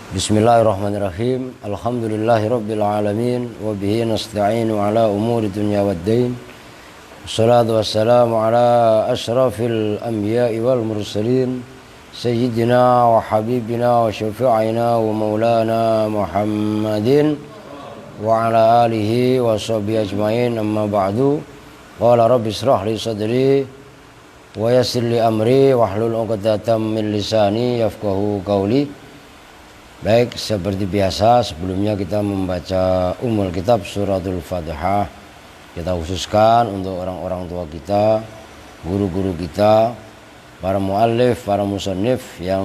Bismillahirrahmanirrahim. Alhamdulillahirabbil alamin wa bihi nasta'inu ala umuri dunya waddin. Wassalatu wassalamu ala asyrafil anbiya'i wal mursalin sayyidina wa habibina wa syafi'ina wa maulana Muhammadin wa ala alihi wa sahbihi ajmain, amma ba'du. Qala rabbi israh li sadri wa yassir li amri wahlul 'uqdatam min lisani yafqahu qawli. Baik, seperti biasa sebelumnya kita membaca Ummul Kitab Suratul Fatihah. Kita khususkan untuk orang-orang tua kita, guru-guru kita, para muallif, para musannif yang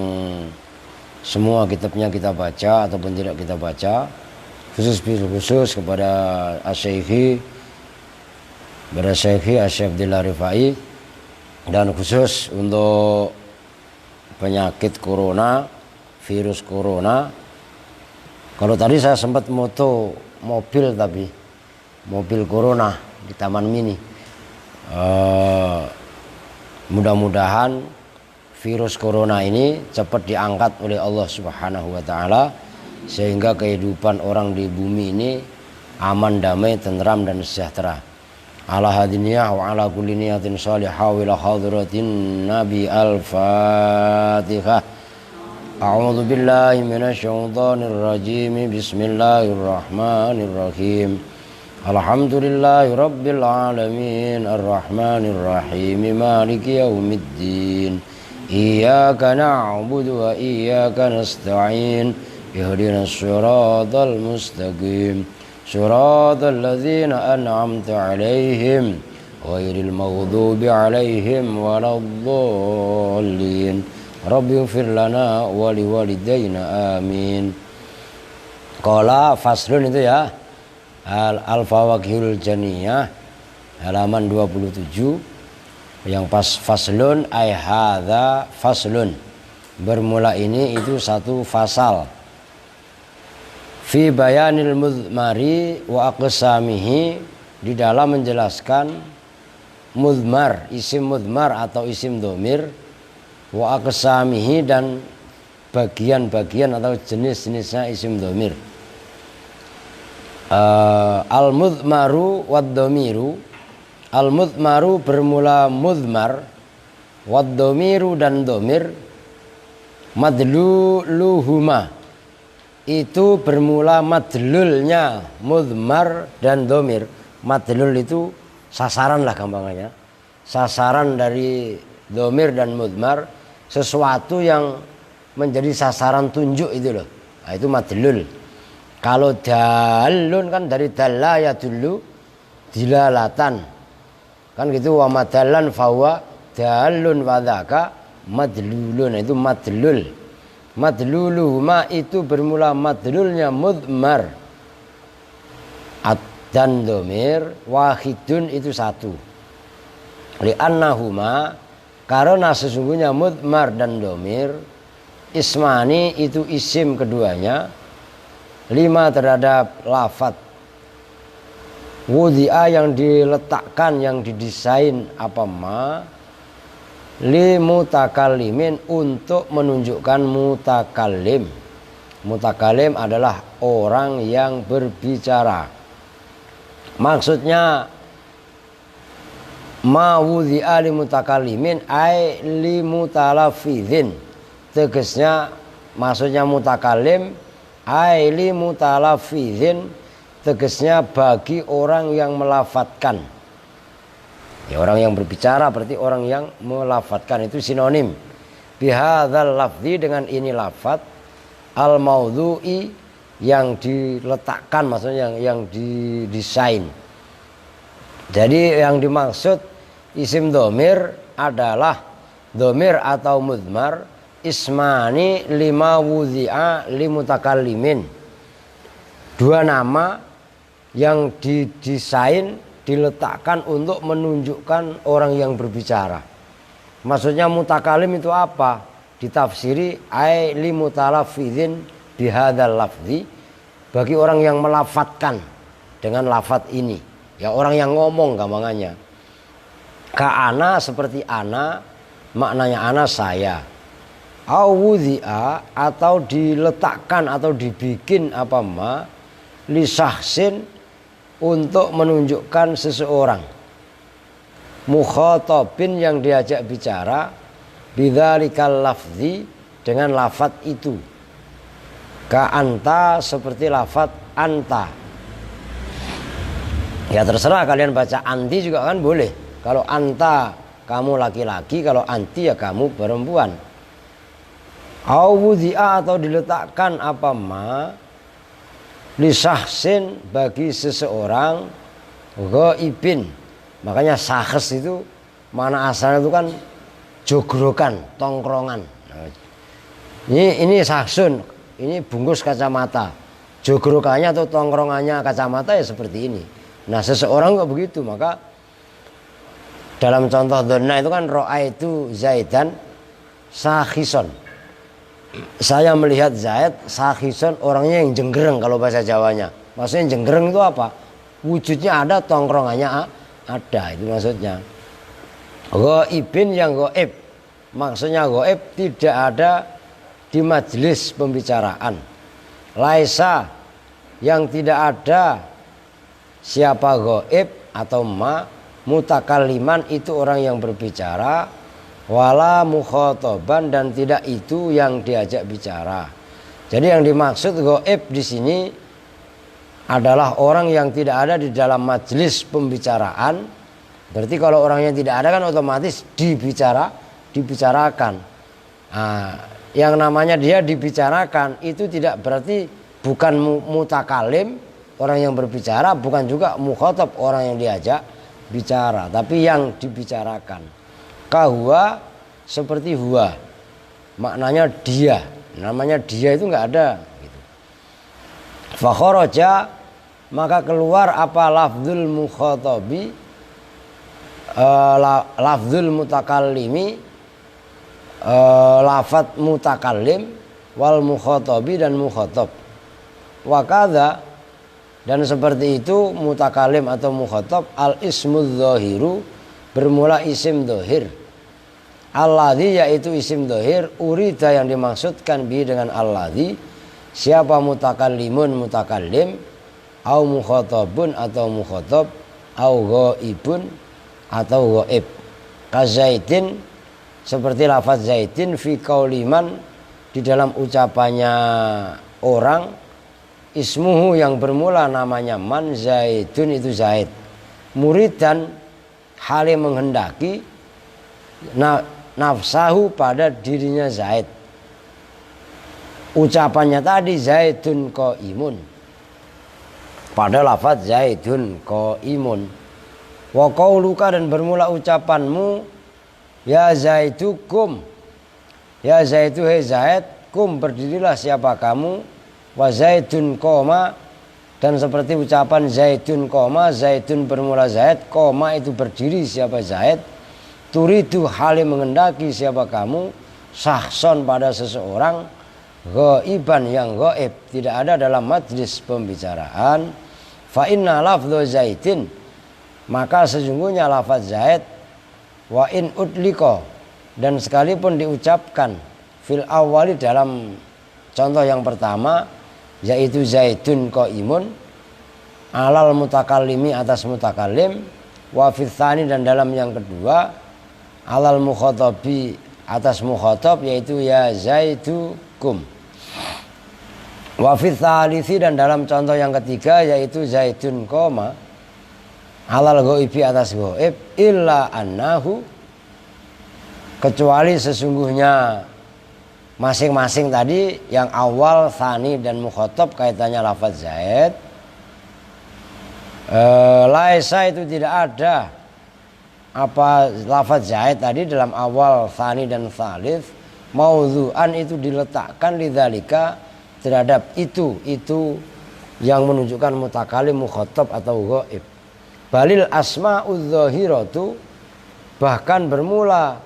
semua kitabnya kita baca ataupun tidak kita baca. Khusus kepada Asy-Syaikhi Asy-Syaikh Abdillah Rifai, dan khusus untuk penyakit corona, virus corona. Kalau tadi saya sempat moto mobil, tapi mobil corona di Taman Mini. Mudah-mudahan virus corona ini cepat diangkat oleh Allah Subhanahu wa taala sehingga kehidupan orang di bumi ini aman, damai, tentram dan sejahtera. Ala hadiniyah wa ala kulli niyatin salihah wa ila hadratin Nabi Al-Fatihah. A'udzu billahi minasyaitonir rajim. Bismillahirrahmanirrahim. Alhamdulillahirabbil alamin arrahmanir rahim maliki yaumiddin. Iyyaka na'budu wa iyyaka nasta'in. Ihdinas siratal mustaqim. Siratal ladzina an'amta 'alaihim ghairil maghdubi 'alaihim waladdallin. Rabbi ighfir lana wa liwalidayna amin. Qala faslun itu ya, Al-Fawaqihul Janiyah halaman 27. Yang pas faslun ay hadza faslun, bermula ini itu satu fasal. Fi bayanil mudmari wa aqsamihi, di dalam menjelaskan mudmar, isim mudmar atau isim dhamir, wa aqsamihi, dan bagian-bagian atau jenis-jenisnya isim dhamir. Al-mudmaru wad-dhamiru. Al-mudmaru bermula mudmar, wad-dhamiru dan dhamir, madluluhuma itu bermula madlulnya mudmar dan dhamir. Madlul itu sasaran lah gampangannya, sasaran dari dhamir dan mudmar, sesuatu yang menjadi sasaran tunjuk itu loh. Nah, itu madlul. Kalau dalun kan dari dalla ya dulu, dilalatan kan gitu. Wa madallan fahuwa dalun wa dzaka madlulun, itu madlul. Madluluhuma itu bermula madlulnya mudmar dan dhamir, wahidun itu satu. Li'annahuma, karena sesungguhnya mudmar dan dhamir, ismani itu isim keduanya, lima terhadap lafadz wudi'a yang diletakkan, yang didesain apa ma, li mutakallimin untuk menunjukkan mutakallim. Mutakallim adalah orang yang berbicara. Maksudnya ma wudi'a li mutakallimin ay li mutalafizin, tegasnya maksudnya mutakallim ay li mutalafizin, tegasnya bagi orang yang melafatkan. Ya, orang yang berbicara berarti orang yang melafatkan, itu sinonim. Bihadzal lafzi, dengan ini lafaz, al maudhu'i yang diletakkan, maksudnya yang didesain. Jadi yang dimaksud isim dhamir adalah dhamir atau mudmar ismani lima wudhi'a limutakallimin, dua nama yang didesain, diletakkan untuk menunjukkan orang yang berbicara. Maksudnya mutakallim itu apa? Ditafsiri ai li mutalafizin bihadzal lafzi, bagi orang yang melafatkan dengan lafaz ini. Ya, orang yang ngomong gampangannya. Ka ana, seperti ana, maknanya ana saya. Awudhi'a atau diletakkan atau dibikin apa ma lisahsin untuk menunjukkan seseorang mukhatabin yang diajak bicara bidzalikal lafzi dengan lafaz itu ka anta seperti lafaz anta. Ya terserah kalian baca anti juga kan boleh. Kalau anta kamu laki-laki, kalau anti ya kamu perempuan. Awudhi'a atau diletakkan apa ma lisahsin bagi seseorang ghaibin. Makanya sahs itu mana asalnya itu kan jogrokan, tongkrongan. Ini sahsun, ini bungkus kacamata. Jogrokannya atau tongkrongannya kacamata ya seperti ini. Nah seseorang kok begitu, maka dalam contoh donna itu kan ra'aitu Zaidan sakhison. Saya melihat Zaid sakhison, orangnya yang jenggereng kalau bahasa Jawanya. Maksudnya jenggereng itu apa? Wujudnya ada, tongkrongannya ada, itu maksudnya. Ghaibin yang ghaib, maksudnya ghaib tidak ada di majelis pembicaraan. Laisa yang tidak ada siapa ghaib atau ma mutakalliman itu orang yang berbicara, wala mukhataban dan tidak itu yang diajak bicara. Jadi yang dimaksud ghaib di sini adalah orang yang tidak ada di dalam majelis pembicaraan. Berarti kalau orangnya tidak ada kan otomatis dibicarakan. Nah, yang namanya dia dibicarakan itu tidak berarti bukan mutakalim orang yang berbicara, bukan juga mukhatab orang yang diajak bicara, tapi yang dibicarakan. Kahwa seperti huwa, maknanya dia, namanya dia itu nggak ada. Gitu. Fakhoroja maka keluar apa lafzul mukhatabi, lafzul mutakallimi, lafat mutakallim wal mukhatabi dan mukhatab. Wakadha dan seperti itu mutakallim atau mukhatab al ismudz zahiru bermula isim dhahir. Alladzi yaitu isim dhahir urida yang dimaksudkan bi dengan alladzi siapa mutakallimun mutakallim au mukhatabun atau mukhatab au ghaibun atau ghaib. Kazaitin seperti lafaz zaitin fi qauliman di dalam ucapannya orang, ismuhu yang bermula namanya man, zaidun itu zaid, muridan hale menghendaki nafsahu pada dirinya Zaid. Ucapannya tadi Zaidun qaimun pada lafaz Zaidun qaimun. Wa qauluka dan bermula ucapanmu ya Zaidukum, ya Zaidu he Zaid, kum berdirilah siapa kamu, wa Zaidun qoma dan seperti ucapan Zaidun qoma, Zaidun bermula Zaid, qoma itu berdiri siapa Zaid. Turidu hale mengendaki siapa kamu, sahson pada seseorang, ghaiban yang ghaib tidak ada dalam majlis pembicaraan. Fa inna lafdhu Zaidin maka sesungguhnya lafaz Zaid wa in udliko dan sekalipun diucapkan fil awali dalam contoh yang pertama yaitu Zaidun qaimun alal mutakallimi atas mutakallim, wa fil tsani dan dalam yang kedua alal mukhatabi atas mukhatab yaitu ya Zaidukum, wa fil tsalitsi dan dalam contoh yang ketiga yaitu Zaidun qoma alal ghaibi atas ghaib, illa annahu kecuali sesungguhnya masing-masing tadi yang awal, tsani dan mukhatab kaitannya lafaz Zaid, laisa itu tidak ada apa lafaz Zaid tadi dalam awal, tsani dan tsalits, maudhu'an itu diletakkan lidzalika terhadap itu yang menunjukkan mutakalim mukhatab atau ghaib. Balil asma'udz zahiratu bahkan bermula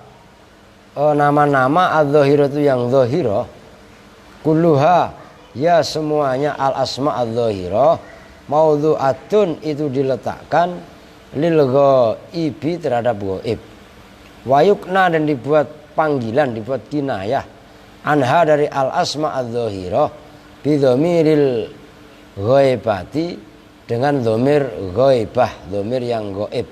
nama-nama adz-zahiratu yang zahirah kulluha ya semuanya al asma' adz-zahirah maudhu'atun itu diletakkan lil ghaibi terhadap ghaib. Wayukna dan dibuat panggilan, dibuat kinayah anha dari al asma adz-dzahirah bi dhamiril ghaibati dengan dhamir ghaibah, dhamir yang gaib.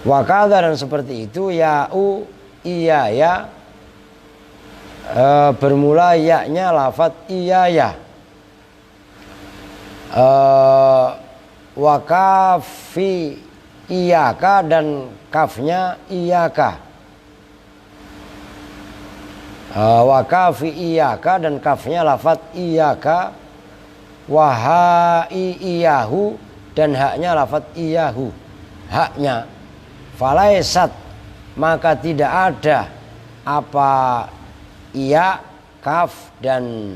Wa kadza dan seperti itu ya'u iyaya bermula ya-nya lafaz iyaya. Wa kafi iyaka dan kafnya iyaka. Wa kafi iyaka dan kafnya lafaz iyaka. Wa ha'i iyahu dan haknya lafaz iyahu, haknya. Falaisat maka tidak ada apa iya, kaf dan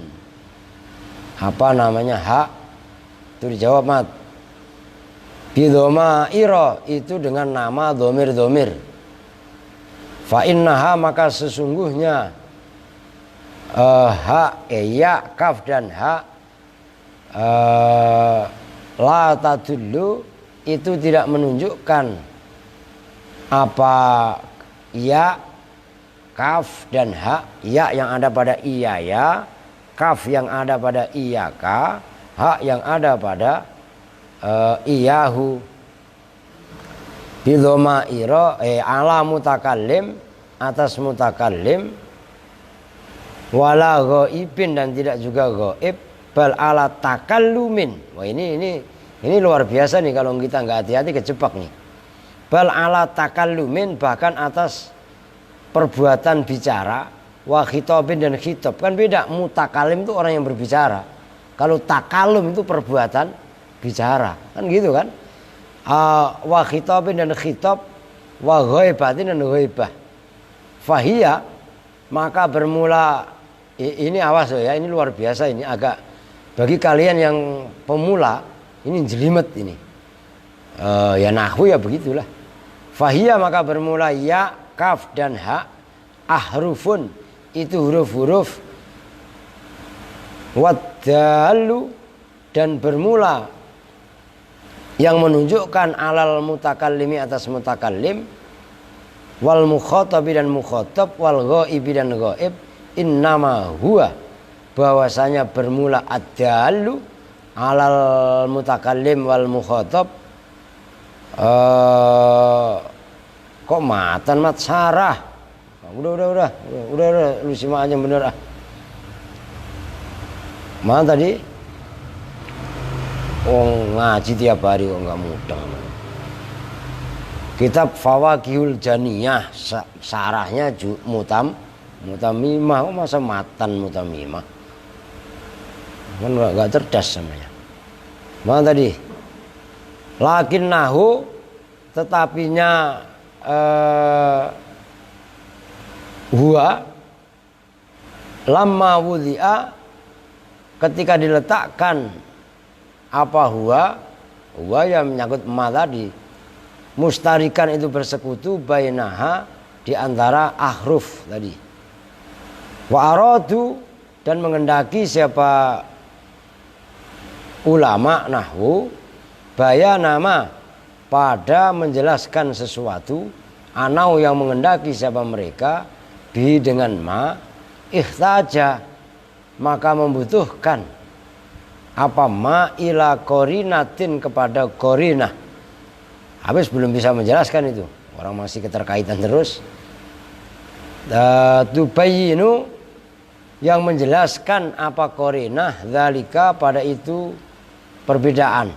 apa namanya hak. Itu dijawab mat. Bidhoma iro itu dengan nama domir. Fa innaha maka sesungguhnya hak, iya, kaf dan hak la tadullu itu tidak menunjukkan apa ya, kaf dan hak. Ya yang ada pada iyaya, kaf yang ada pada iyaka, hak yang ada pada iyahu. Bidhoma iro ala mutakallim atas mutakallim, wala ghaibin dan tidak juga ghaib, bal ala takallumin. Wah ini luar biasa nih, kalau kita nggak hati-hati kejebak nih. Bal ala takallumin bahkan atas perbuatan bicara, wa khitabin dan khitab. Kan beda, mutakalim itu orang yang berbicara. Kalau takallum itu perbuatan bicara. Kan gitu kan? Wa khitabin dan khitab, wa ghaibatin dan ghaibah. Fahiyya maka bermula ini, awas ya, ini luar biasa, ini agak bagi kalian yang pemula ini jelimet ini. Ya nahwu ya begitulah. Fahiyya maka bermula ya, kaf dan ha, ahrufun itu huruf-huruf, waddalu dan bermula yang menunjukkan alal mutakallimi atas mutakallim, wal mukhatabi dan mukhatab, wal ghaibi dan ghaib. Innama huwa bahwasanya bermula ad-dallu alal mutakallim wal mukhatab. Kok matan mat sarah? Udah lu simak aja bener ah. Mana tadi? Oh ngaji tiap hari kok nggak mudeng. Kitab Fawaqihul Janiyah sarahnya mutamimah. Oh masa matan mutamimah? Kan nggak cerdas semuanya. Mana tadi? Lakin nahu tetapinya huwa lamma wudhi'a ketika diletakkan apa huwa yang menyangkut ma tadi, mustarikan itu bersekutu bainaha di antara ahruf tadi. Wa aradu dan mengendaki siapa ulama nahwu bayanama pada menjelaskan sesuatu, anau yang mengendaki siapa mereka bi dengan ma, ikhtaja maka membutuhkan apa ma ila qorinatin kepada qorinah. Habis belum bisa menjelaskan itu, orang masih keterkaitan terus. Tubayyinu yang menjelaskan apa qorinah, dzalika pada itu perbedaan.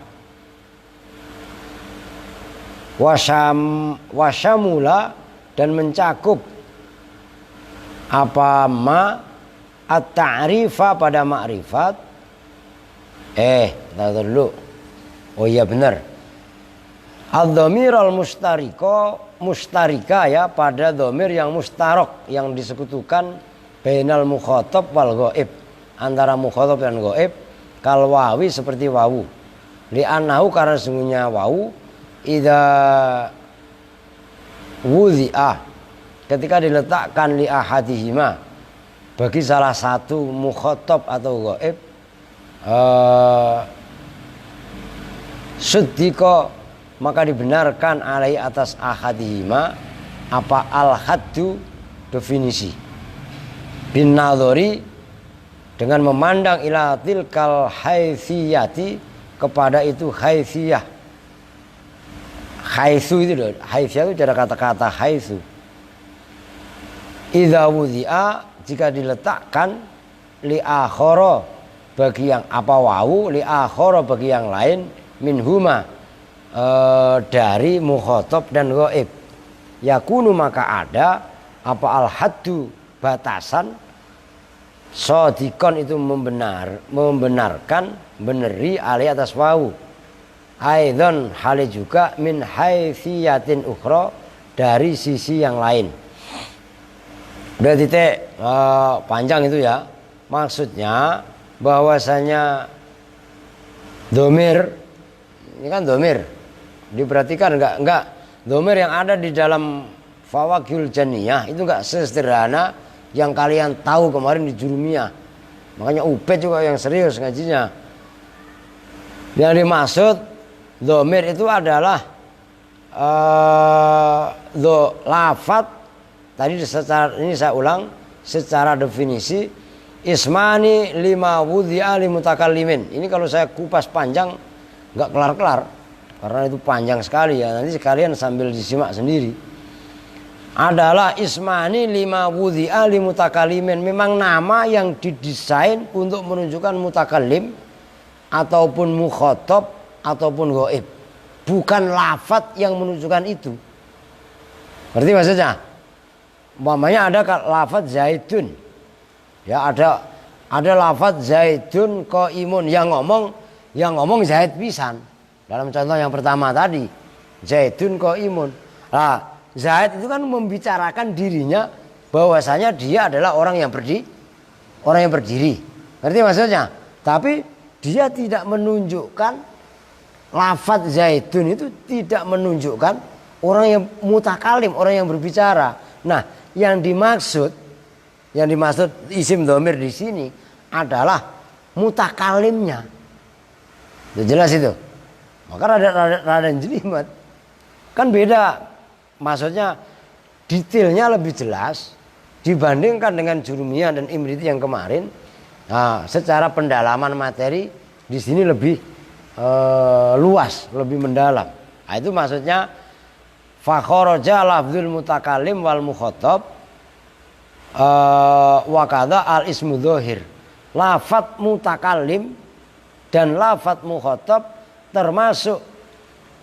Wasyamula dan mencakup apa ma at-ta'rifa pada ma'rifat. Tahu dulu. Oh iya benar. Ad-dhamir mustarika ya, pada dhamir yang mustarok yang disekutukan bainal mukhatab wal ghaib, antara mukhatab dan ghaib, kal wawi seperti wawu. Li'annahu karena sungguhnya wawu idza wudhi'a ketika diletakkan li ahadihima bagi salah satu mukhatab atau ghaib, suddiqa maka dibenarkan alai atas ahadihima apa al-haddu definisi. bin nadhari, dengan memandang ila tilkal haitsiyati, kepada itu haitsiyah. Haitsu itu loh, haitsiyah itu cara kata-kata haitsu. Idza wudi'a, jika diletakkan, li akhara, bagi yang apa wau, li akhara, bagi yang lain, minhuma, dari mukhatab dan ghaib, yakunu, maka ada apa al haddu, batasan, shadikon itu membenarkan, beneri alai atas wau, aidan hale juga min haithiyatin ukhra, dari sisi yang lain. Udah titik panjang itu ya. Maksudnya bahwasanya domir, ini kan domir, diperhatikan enggak domir yang ada di dalam Fawaqihul Janiyah itu enggak sesederhana yang kalian tahu kemarin di Jurumiyah. Makanya UPED juga yang serius ngajinya. Yang dimaksud domir itu adalah lafat. Tadi secara, ini saya ulang secara definisi, ismani lima wudhi'a li mutakallimin. Ini kalau saya kupas panjang nggak kelar-kelar karena itu panjang sekali ya. Nanti sekalian sambil disimak sendiri. Adalah ismani lima wudhi'a li mutakallimin. Memang nama yang didesain untuk menunjukkan mutakallim ataupun mukhatab ataupun ghaib. Bukan lafat yang menunjukkan itu. Berarti maksudnya? Umpamanya ada lafaz zaidun, ya ada lafaz zaidun qaimun, yang ngomong Zaid pisan. Dalam contoh yang pertama tadi, zaidun qaimun. Nah, Zaid itu kan membicarakan dirinya bahwasanya dia adalah orang yang berdiri. Ngerti maksudnya? Tapi dia tidak menunjukkan, lafaz zaidun itu tidak menunjukkan orang yang mutakalim, orang yang berbicara. Nah, yang dimaksud isim dhamir di sini adalah mutakalimnya. Jelas itu. Maka rada jelimet. Kan beda. Maksudnya detailnya lebih jelas dibandingkan dengan Jurumiyah dan Imriti yang kemarin. Nah, secara pendalaman materi di sini lebih luas, lebih mendalam. Nah, itu maksudnya fa kharaja lafzul mutakallim wal mukhatab wa kadza al ismu dzahir. Lafaz mutakallim dan lafaz mukhatab termasuk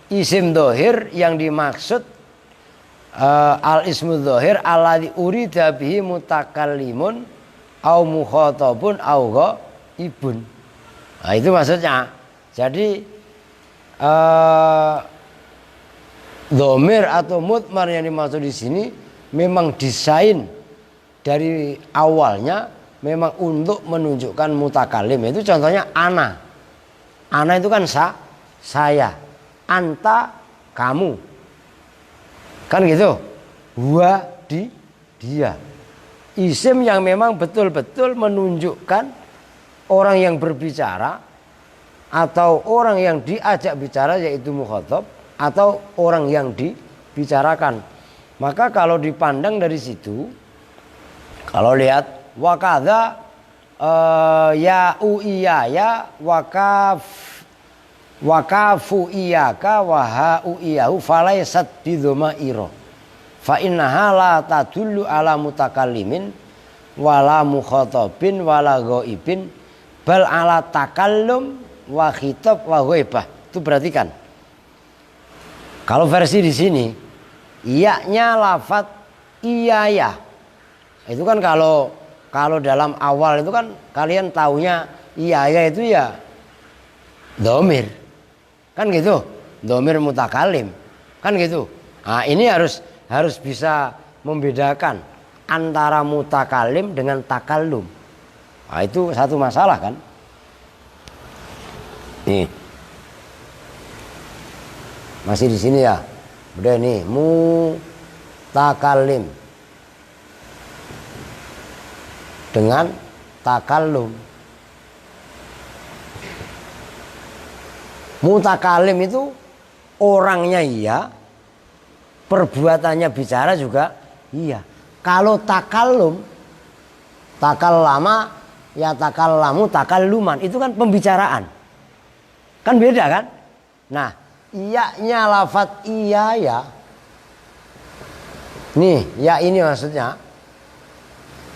isim dzahir yang dimaksud al ismu dzahir alladzi urida bihi mutakallimun au mukhatabun au ghaibun. Nah, itu maksudnya. Jadi dhamir atau mudmar yang dimaksud di sini memang desain dari awalnya memang untuk menunjukkan mutakalim. Itu contohnya ana. Ana itu kan saya. Anta, kamu. Kan gitu. Huwa, dia. Isim yang memang betul-betul menunjukkan orang yang berbicara atau orang yang diajak bicara, yaitu mukhatab, atau orang yang dibicarakan. Maka kalau dipandang dari situ, kalau lihat wakadha ya uiyaya wakafu iyaka waha uiyahu falaisat bidhomairo fa innaha la tadullu ala mutakallimin wala mukhatabin wala ghaibin bal ala takallum wa khitab wa ghaibah. Itu perhatikan. Kalau versi di sini, iyanya lafaz iyaya. Itu kan kalau dalam awal itu kan kalian taunya iyaya itu ya dhamir. Kan gitu. Dhamir mutakalim. Kan gitu. Nah, ini harus bisa membedakan antara mutakalim dengan takallum. Nah, itu satu masalah kan. Nih. Masih di sini ya. Udah nih, mutakalim dengan takallum. Mutakalim itu orangnya iya, perbuatannya bicara juga iya. Kalau takallum Takallama ya takallamu takalluman, itu kan pembicaraan. Kan beda kan? Nah, iya-nya lafat iya ya. Nih, ya ini maksudnya.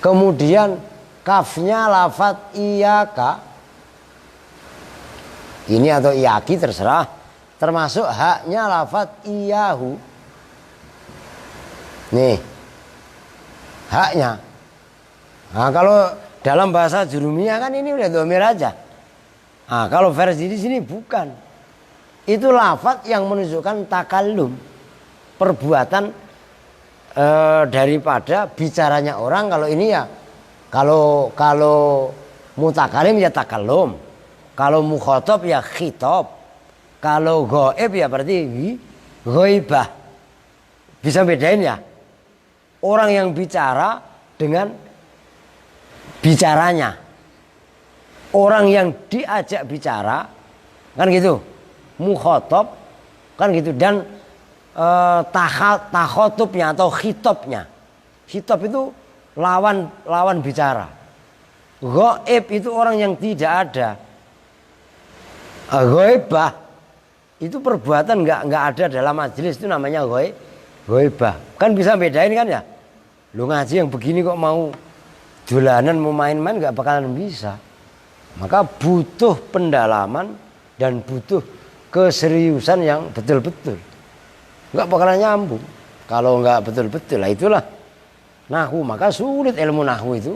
Kemudian kafnya lafat iyaka. Ini atau iyaki terserah. Termasuk haknya lafat iyahu. Nih. Haknya. Nah, kalau dalam bahasa Jurumiyah kan ini udah dhamir aja. Nah, kalau versi di sini bukan. Itu lafat yang menunjukkan takallum. Perbuatan daripada bicaranya orang. Kalau ini ya kalau mutakalim ya takallum, kalau mukhatab ya khitab, kalau ghaib ya berarti ghaibah. Bisa bedain ya orang yang bicara dengan bicaranya, orang yang diajak bicara kan gitu, mukhatab kan gitu. Dan takhotubnya atau khitabnya, khitab itu lawan bicara. Ghaib itu orang yang tidak ada. Ghaibah itu perbuatan nggak ada dalam majelis, itu namanya ghaibah. Kan bisa bedain kan ya. Lu ngaji yang begini kok mau dolanan, mau main-main, nggak bakalan bisa. Maka butuh pendalaman dan butuh keseriusan yang betul-betul. Nggak bakalan nyambung kalau nggak betul-betul. Lah itulah nahwu. Maka sulit ilmu nahwu itu,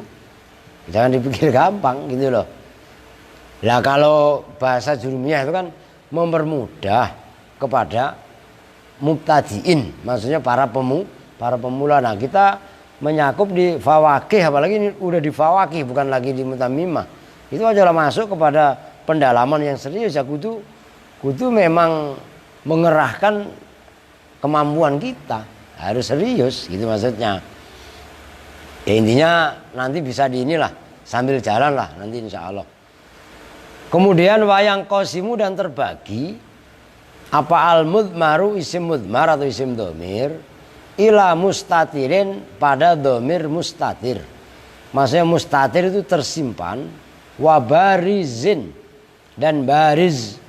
jangan dipikir gampang gitu loh. Lah kalau bahasa Jurumiyah itu kan mempermudah kepada mubtadiin, maksudnya para pemula. Nah, kita menyakup di fawaqih, apalagi ini udah di fawaqih bukan lagi di mutamimah. Itu adalah masuk kepada pendalaman yang serius ya, kudu memang mengerahkan kemampuan kita, harus serius gitu maksudnya. Ya intinya nanti bisa di inilah, sambil jalan lah nanti insya Allah. Kemudian wayang qasimu dan terbagi. Apa al-mudmaru isim mudmar atau isim domir ila mustatirin pada domir mustatir. Maksudnya mustatir itu tersimpan. Wabarizin dan baris.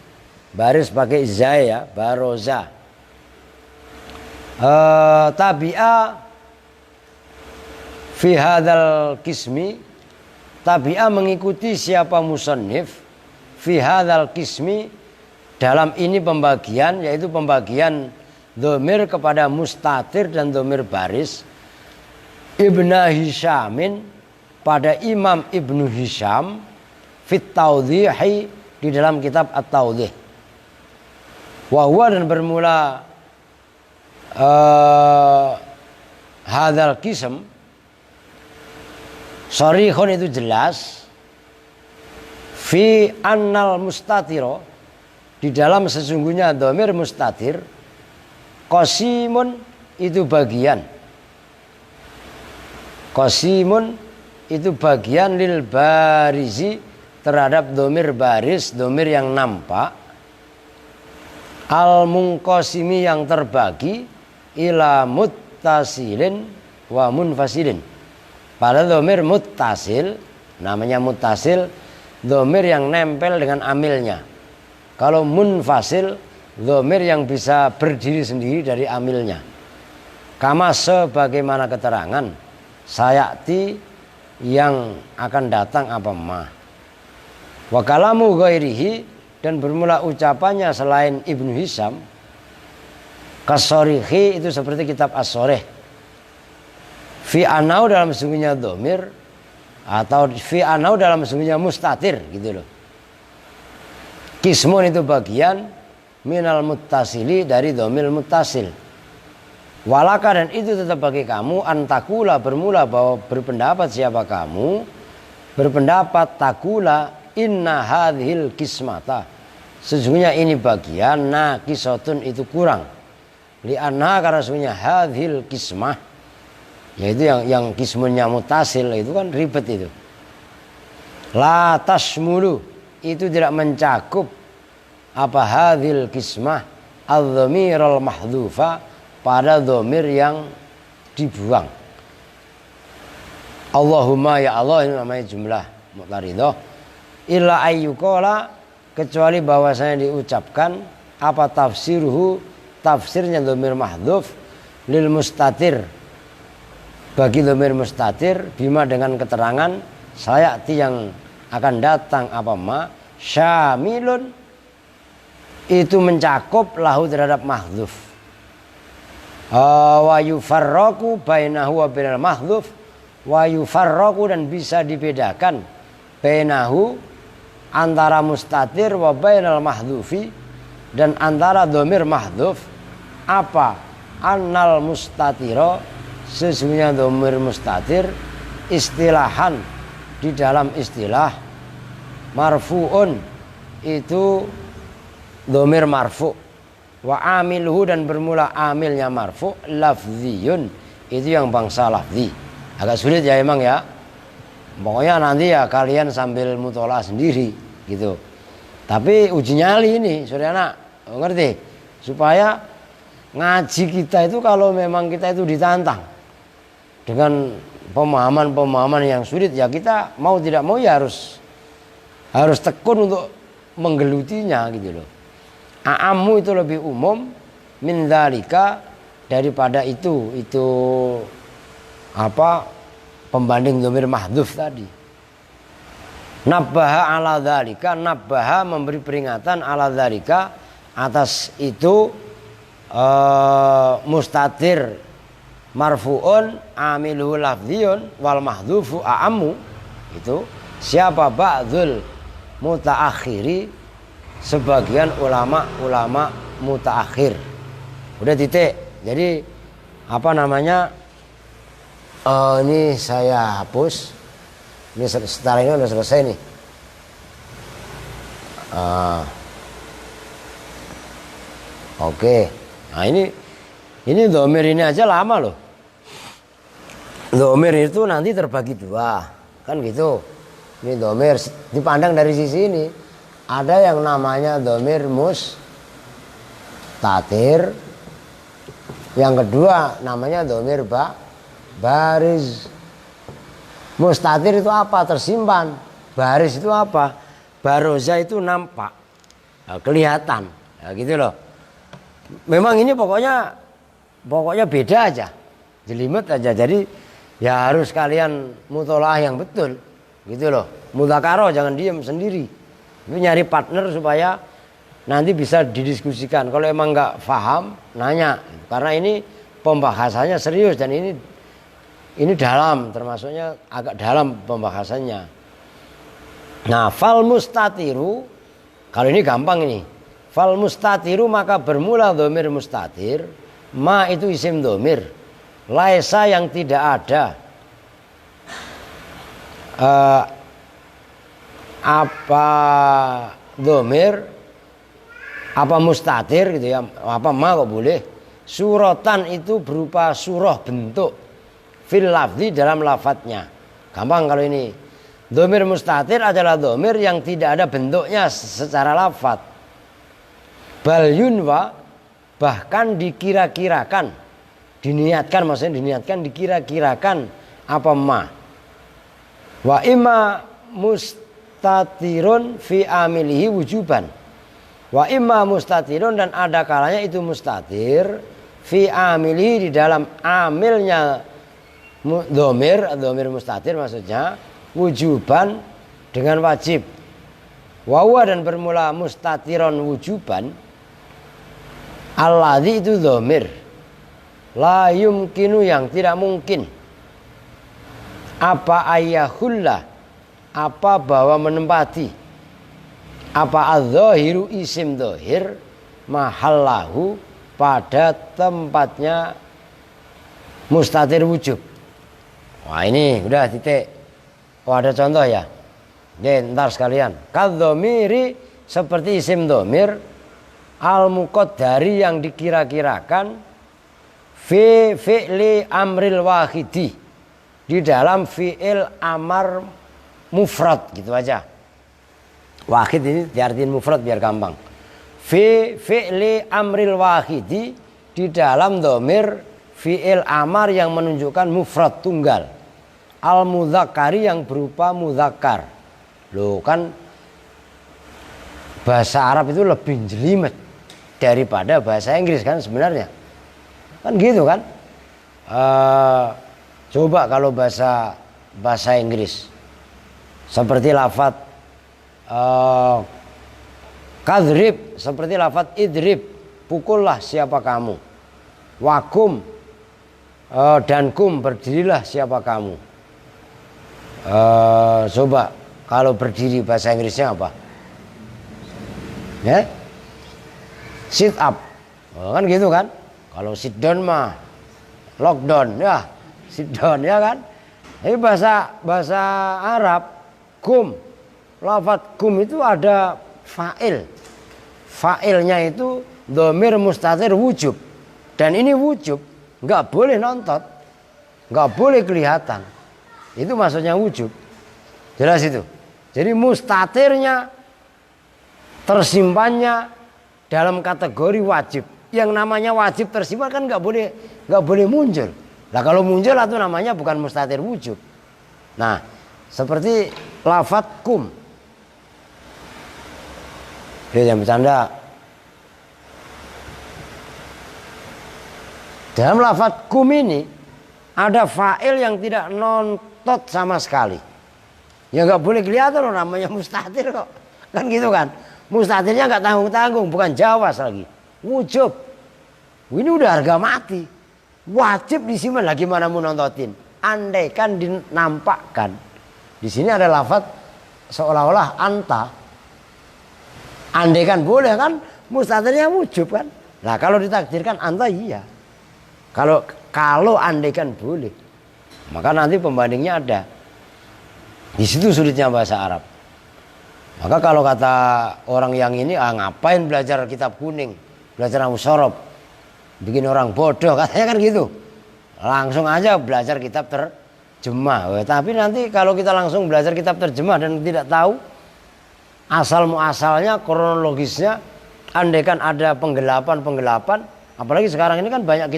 Baris pakai zai ya, baroza. Tabi'a fi hadzal qismi, tabi'a mengikuti siapa musannif fi hadzal qismi dalam ini pembagian, yaitu pembagian dhamir kepada mustatir dan dhamir baris. Ibnu Hisyamin pada Imam Ibnu Hisyam fit taudhihi di dalam kitab at-taudhih. Wa huwa dan bermula hadzal qism sharihun itu jelas fi annal mustatiro di dalam sesungguhnya dhamir mustatir qasimun itu bagian, qasimun itu bagian lil barizi terhadap dhamir baris, dhamir yang nampak, al munqasimi yang terbagi ila muttasilin wa munfasilin. Pada dhamir muttasil, namanya muttasil dhamir yang nempel dengan amilnya. Kalau munfasil dhamir yang bisa berdiri sendiri dari amilnya. Kama sebagaimana keterangan sayati yang akan datang apa ma. Wa kalamu ghairihi dan bermula ucapannya selain Ibnu Hisyam kasorihi itu seperti kitab as-sorih. Fi anau dalam sesungguhnya dhamir atau fi anau dalam sesungguhnya mustatir gitu loh. Kismun itu bagian minal muttasili dari dhamir muttasil. Walaka dan itu tetap bagi kamu antakula bermula bahwa berpendapat siapa kamu berpendapat takula inna hadhil kismata sesungguhnya ini bagian naqisatun itu kurang li anna karena sesungguhnya hadhil kismah yaitu yang kismunnya mutasil itu kan ribet itu. La tasmulu itu tidak mencakup apa hadhil kismah adh-dhamiral mahdhufa pada dhamir yang dibuang. Allahumma ya Allah ini namanya jumlah mu'taridah. Illa ayyukola kecuali bahwasanya diucapkan apa tafsiruhu tafsirnya dhamir mahdhuf lil mustatir bagi dhamir mustatir bima dengan keterangan sayati yang akan datang apa ma syamilun itu mencakup lahu terhadap mahdhuf wa yufarraqu bainahu wa bainal mahdhuf wa yufarraqu dan bisa dibedakan bainahu antara mustatir wa bainal mahdhufi dan antara dhamir mahdhuf apa annal mustatiro sesungguhnya dhamir mustatir istilahan di dalam istilah marfu'un itu dhamir marfu' wa amiluhu dan bermula amilnya marfu' lafziyun itu yang bangsa lafzi. Agak sulit ya emang ya. Pokoknya nanti ya kalian sambil mutolaah sendiri gitu. Tapi uji nyali ini, saudara anak, ngerti? Supaya ngaji kita itu kalau memang kita itu ditantang dengan pemahaman-pemahaman yang sulit ya kita mau tidak mau ya harus tekun untuk menggelutinya gitu loh. A'ammu itu lebih umum min dzalika daripada itu apa pembanding dhamir mahdhuf tadi. Nabbaha ala dzalika, nabbaha memberi peringatan ala dzalika atas itu mustatir marfu'un amiluhu lafziyun wal mahdhufu a'ammu itu siapa ba'dzul mutaakhiri sebagian ulama mutaakhir. Udah titik. Jadi apa namanya ini saya hapus. Ini setelah ini udah selesai nih. Oke. Nah ini dhamir ini aja lama loh. Dhamir itu nanti terbagi dua, kan gitu. Ini dhamir dipandang dari sisi ini. Ada yang namanya dhamir mustatir. Yang kedua namanya dhamir bariz. Mustatir itu apa? Tersimpan. Baris itu apa? Baroza itu nampak, kelihatan, ya gitu loh. Memang ini pokoknya beda aja, jelimet aja. Jadi ya harus kalian mutolaah yang betul, gitu loh. Mudzakarah jangan diem sendiri. Itu nyari partner supaya nanti bisa didiskusikan. Kalau emang nggak paham, nanya. Karena ini pembahasannya serius dan ini dalam, termasuknya agak dalam pembahasannya. Nah, fal mustatiru, kalau ini gampang ini. Fal mustatiru maka bermula dhamir mustatir, ma itu isim dhamir, laisa yang tidak ada. Apa dhamir, apa mustatir gitu ya, apa ma kok boleh. Suratan itu berupa surah bentuk. Fil lafzi dalam lafadznya. Gampang kalau ini. Dhamir mustatir adalah dhamir yang tidak ada bentuknya secara lafadz. Bal yunwa bahkan dikira-kirakan. Diniatkan maksudnya diniatkan dikira-kirakan apa ma. Wa imma mustatirun fi amilihi wujuban. Wa imma mustatirun dan ada kalanya itu mustatir fi amilihi di dalam amilnya dhamir mustatir maksudnya wujuban dengan wajib. Wawa dan bermula mustatiron wujuban. Alladzi itu dhamir la yumkinu yang tidak mungkin. Apa ayahulla apa bahwa menempati. Apa adzahiru isim dhahir mahallahu pada tempatnya mustatir wujub. Wah ini udah titik. Oh ada contoh ya. Ntar sekalian. Kadzomiri seperti isim dhamir al-muqaddari yang dikira-kirakan fi fi'li amril wahidi di dalam fi'il amar mufrad gitu aja. Wahid ini diartiin mufrad biar gampang. Fi fi'li amril wahidi di dalam dhamir fi'il amar yang menunjukkan mufrad tunggal. al-mudzakkari yang berupa mudzakkar. Loh kan bahasa Arab itu lebih jelimet daripada bahasa Inggris kan sebenarnya. Kan gitu kan. Coba kalau bahasa Inggris seperti lafadz kadrib, seperti lafadz idrib, pukullah siapa kamu. Wakum dan kum, berdirilah siapa kamu. Coba kalau berdiri bahasa Inggrisnya apa? Ya? Sit up. Kan gitu kan? Kalau sit down mah lockdown ya, sit down ya kan? Tapi bahasa Arab kum, lafadz kum itu ada fa'il. Fa'ilnya itu dhamir mustatir wujub. Dan ini wujub, nggak boleh nonton, nggak boleh kelihatan. Itu maksudnya wujub. Jelas itu. Jadi mustatirnya tersimpannya dalam kategori wajib. Yang namanya wajib tersimpan kan nggak boleh muncul. Nah kalau muncul itu namanya bukan mustatir wujub. Nah seperti lafadz kum. Dia yang bercanda. Dalam lafadz kum ini ada fa'il yang tidak nontot sama sekali. Ya nggak boleh kelihatan loh, namanya mustatir kok. Kan gitu kan. Mustatirnya nggak tanggung-tanggung, bukan jawas lagi. Wujub. Ini udah harga mati. Wajib disimpan lagi, mana mau nontotin. Andaikan dinampakkan. Di sini ada lafadz seolah-olah anta. Andaikan boleh kan, mustatirnya wujub kan. Nah kalau ditakdirkan anta iya. Kalau andaikan boleh, maka nanti pembandingnya ada. Di situ sulitnya bahasa Arab. Maka kalau kata orang yang ini, ngapain belajar kitab kuning, belajar musyarab, bikin orang bodoh, katanya kan gitu. Langsung aja belajar kitab terjemah. Tapi nanti kalau kita langsung belajar kitab terjemah dan tidak tahu asal muasalnya, kronologisnya, andaikan ada penggelapan, apalagi sekarang ini kan banyak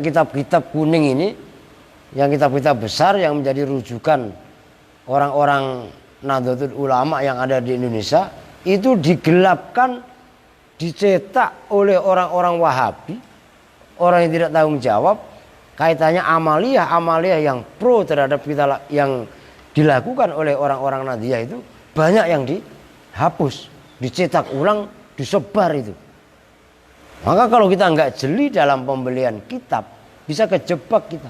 kitab-kitab kuning ini, yang kitab-kitab besar yang menjadi rujukan orang-orang Nahdlatul Ulama yang ada di Indonesia, itu digelapkan, dicetak oleh orang-orang Wahabi, orang yang tidak tanggung jawab, kaitannya amaliyah yang pro terhadap kita yang dilakukan oleh orang-orang Nahdliyah itu banyak yang dihapus, dicetak ulang, disebar itu. Maka kalau kita nggak jeli dalam pembelian kitab, bisa kejebak kita.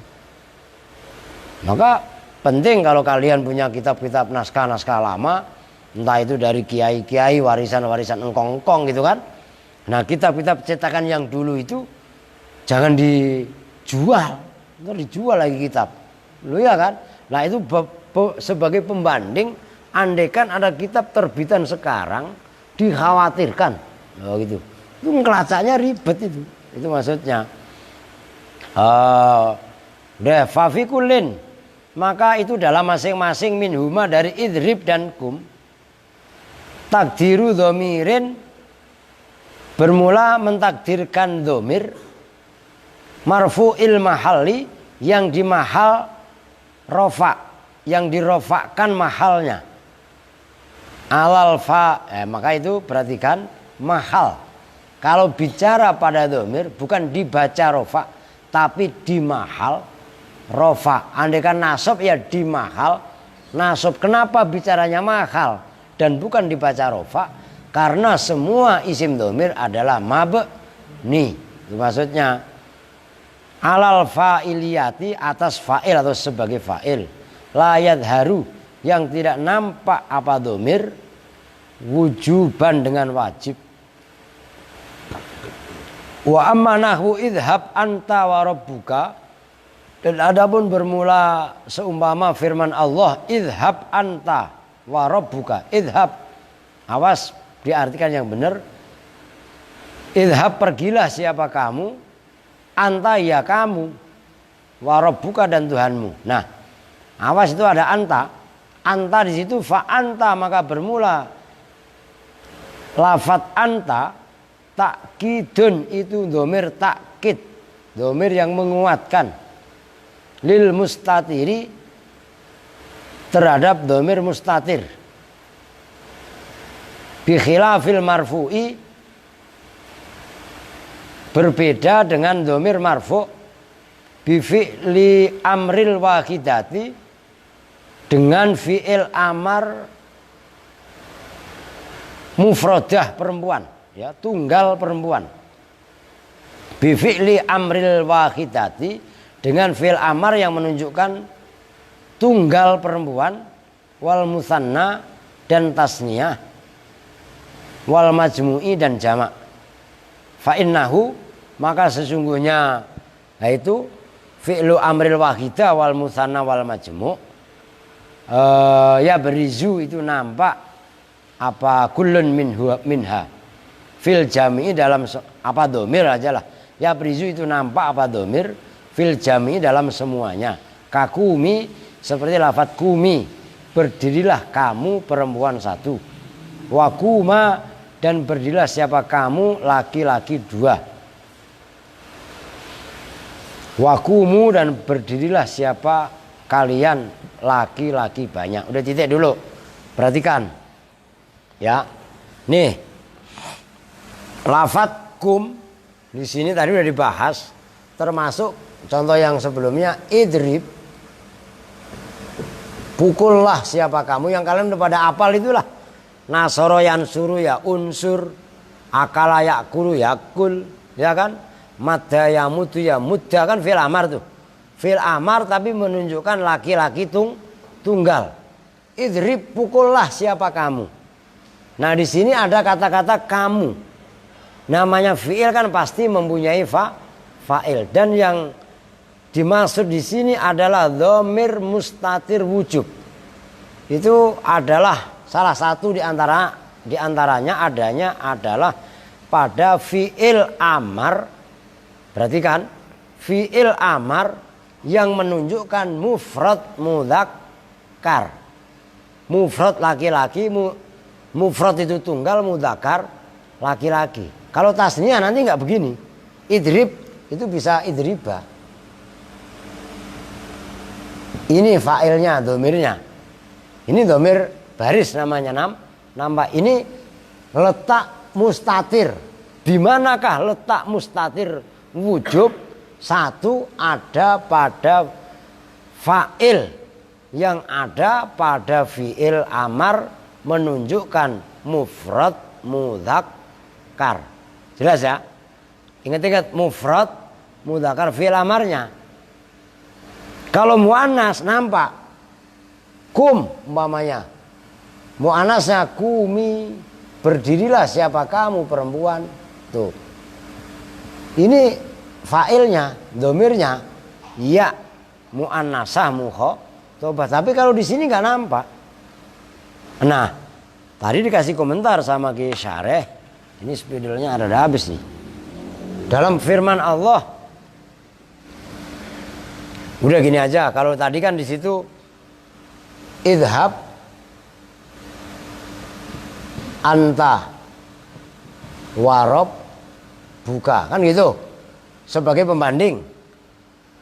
Maka penting kalau kalian punya kitab-kitab naskah-naskah lama, entah itu dari kiai-kiai, warisan-warisan engkong-engkong gitu kan. Nah kitab-kitab cetakan yang dulu itu jangan dijual, ntar dijual lagi kitab. Lu ya kan? Nah itu sebagai pembanding, andaikan ada kitab terbitan sekarang dikhawatirkan, oh gitu. Itu ngelacaknya ribet itu maksudnya. Fafikulin, maka itu dalam masing-masing minhuma dari idrib dan kum, takdiru dhamirin, bermula mentakdirkan dhamir, marfu'il mahalli, yang di mahal rofa, yang dirofakkan mahalnya, alal fa, maka itu perhatikan mahal. Kalau bicara pada dhamir bukan dibaca rofa, tapi di mahal rofa. Andaikan nasab ya di mahal nasab. Kenapa bicaranya mahal dan bukan dibaca rofa? Karena semua isim dhamir adalah mabni. Itu maksudnya alal fa'iliyati, atas fa'il atau sebagai fa'il. La yadharu, yang tidak nampak apa dhamir, wujuban dengan wajib. Wa amma nahwu idhab anta wa rabbuka, dan adapun bermula seumpama firman Allah idhab anta wa rabbuka. Idhab, awas diartikan yang benar. Idhab, pergilah siapa kamu, anta ya kamu, wa rabbuka dan Tuhanmu. Nah, awas itu ada anta. Anta di situ fa anta, maka bermula lafadz anta takkidun, itu dhamir takkid, dhamir yang menguatkan. lil mustatiri terhadap dhamir mustatir. Bi khilafil marfu'i berbeda dengan dhamir marfu' bi fi'li amril wahidati dengan fi'il amar mufradah perempuan, ya, tunggal perempuan. Bi fi'li amril wahidati dengan fi'il amar yang menunjukkan tunggal perempuan, wal musanna dan tasniyah, wal majmu'i dan jamak. Fa innahu maka sesungguhnya yaitu fi'lu amril wahidah wal musanna wal majmu' ya berizu itu nampak apa kullun minha fil jami'i dalam apa domir aja lah, ya berizu itu nampak apa domir fil jami'i dalam semuanya. Kakumi seperti lafadz kumi, berdirilah kamu perempuan satu. Wakuma dan berdirilah siapa kamu laki-laki dua. Wakumu dan berdirilah siapa kalian laki-laki banyak. Udah titik dulu, perhatikan. Ya, nih lafadz kum di sini tadi udah dibahas, termasuk contoh yang sebelumnya idrib, pukullah siapa kamu, yang kalian udah pada apal itulah. Nasoro yansuru ya unsur, akala yakulu yakul, ya kan? Madda ya mudu ya mudda, kan fil amar tuh. Fil amar tapi menunjukkan laki-laki tunggal. Idrib, pukullah siapa kamu. Nah di sini ada kata-kata kamu. Namanya fi'il kan pasti mempunyai fa'il, dan yang dimaksud di sini adalah dhamir mustatir wujub. Itu adalah salah satu di antaranya adanya adalah pada fi'il amar. Perhatikan, fi'il amar yang menunjukkan mufrad mudzakkar. Mufrad laki-laki, mufrad itu tunggal, mudzakkar laki-laki. Kalau tasniyah nanti nggak begini. Idrib itu bisa idriba. Ini fa'ilnya, domirnya. Ini domir baris namanya nambah. Ini letak mustatir. Di manakah letak mustatir wujub? Satu, ada pada fa'il yang ada pada fi'il amar menunjukkan mufrad mudzakkar. Jelas ya? Ingat-ingat mufrad mudzakkar fi'il amarnya. Kalau muannas nampak kum umpamanya. Muannasnya kumi, berdirilah siapa kamu perempuan. Tuh. Ini fa'ilnya, domirnya ya muannasah mukhatabah. Tapi kalau di sini nggak nampak. Nah, tadi dikasih komentar sama Ki Syareh. Ini spidolnya ada habis nih. Dalam firman Allah, udah gini aja. Kalau tadi kan di situ idhab anta warob buka, kan gitu. Sebagai pembanding,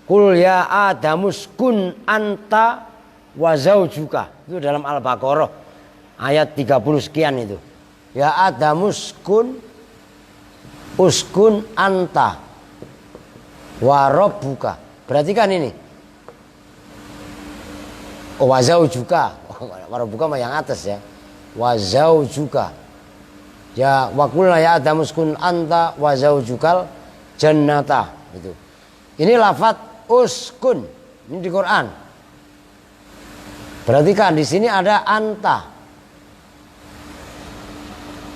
kul ya adamus kun anta wazaujuka. Itu dalam Al-Baqarah ayat 30 sekian itu. Ya adamus kun uskun anta warob buka. Perhatikan ini. Wazaujuka. Warob buka mah yang atas ya. Wazaujuka. Ya wakulna ya adamus kun anta wazaujukal jannata itu. Ini lafadz uskun. Ini di Quran. Perhatikan di sini ada anta.